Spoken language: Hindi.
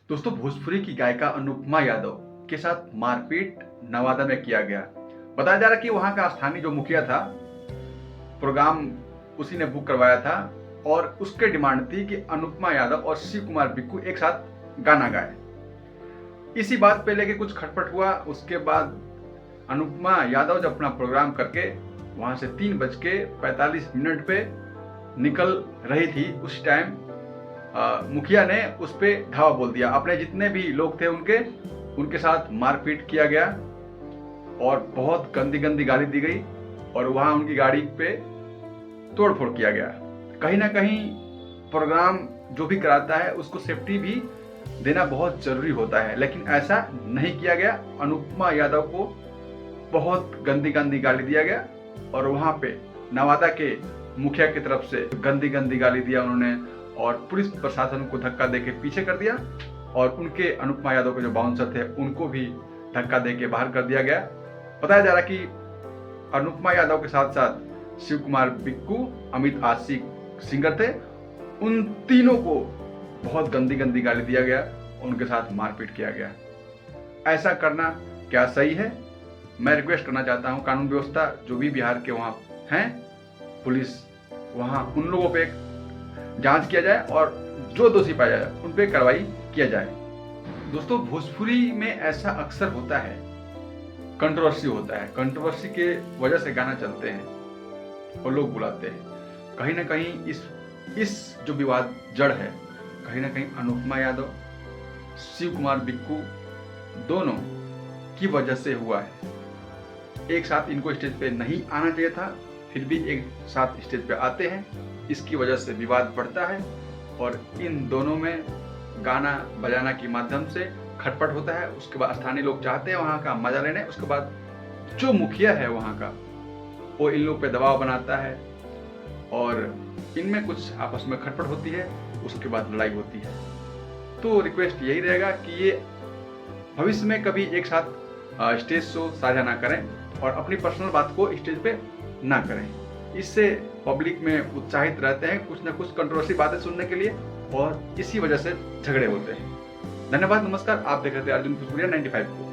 दोस्तों, भोजपुरी की गायिका अनुपमा यादव के साथ मारपीट नवादा में किया गया। बताया जा रहा है कि वहां का स्थानीय जो मुखिया था, प्रोग्राम उसी ने बुक करवाया था और उसके डिमांड थी कि अनुपमा यादव और शिव कुमार बिक्कू एक साथ गाना गाए। इसी बात पे लेके कुछ खटपट हुआ। उसके बाद अनुपमा यादव जब अपना प्रोग्राम करके वहां से 3:45 पे निकल रही थी, उस टाइम मुखिया ने उस पर धावा बोल दिया। अपने जितने भी लोग थे उनके साथ मारपीट किया गया और बहुत गंदी गंदी गाली दी गई और वहां उनकी गाड़ी पे तोड़फोड़ किया गया। कहीं ना कहीं प्रोग्राम जो भी कराता है उसको सेफ्टी भी देना बहुत जरूरी होता है, लेकिन ऐसा नहीं किया गया। अनुपमा यादव को बहुत गंदी गंदी गाली दिया गया और वहां पे नवादा के मुखिया की तरफ से गंदी गंदी गाली दिया उन्होंने और पुलिस प्रशासन को धक्का देके पीछे कर दिया और उनके अनुपमा यादव के जो बाउंसर थे उनको भी धक्का देके बाहर कर दिया गया। बताया जा रहा है कि अनुपमा यादव के साथ साथ शिव कुमार बिक्कू, अमित आशिक सिंगर थे, उन तीनों को बहुत गंदी गंदी गाली दिया गया, उनके साथ मारपीट किया गया। ऐसा करना क्या सही है? मैं रिक्वेस्ट करना चाहता हूं, कानून व्यवस्था जो भी बिहार के वहां हैं, पुलिस वहां उन लोगों पे जांच किया जाए और जो दोषी पाया जाए उन पे कार्रवाई किया जाए। दोस्तों, भोजपुरी में ऐसा अक्सर होता है, कंट्रोवर्सी होता है, कंट्रोवर्सी के वजह से गाना चलते हैं और लोग बुलाते हैं। कहीं ना कहीं इस जो विवाद जड़ है, कहीं ना कहीं अनुपमा यादव, शिव कुमार बिक्कू दोनों की वजह से हुआ है। एक साथ इनको स्टेज पे नहीं आना चाहिए था, फिर भी एक साथ स्टेज पे आते हैं, इसकी वजह से विवाद बढ़ता है और इन दोनों में गाना बजाना के माध्यम से खटपट होता है। उसके बाद स्थानीय लोग चाहते हैं वहाँ का मजा लेने, उसके बाद जो मुखिया है वहाँ का वो इन लोग पे दबाव बनाता है और इनमें कुछ आपस में खटपट होती है, उसके बाद लड़ाई होती है। तो रिक्वेस्ट यही रहेगा कि ये भविष्य में कभी एक साथ स्टेज शो साझा ना करें और अपनी पर्सनल बात को स्टेज पे ना करें। इससे पब्लिक में उत्साहित रहते हैं कुछ ना कुछ कंट्रोवर्सी बातें सुनने के लिए और इसी वजह से झगड़े होते हैं। धन्यवाद, नमस्कार। आप देख रहे थे अर्जुन भोजपुरिया 95 को।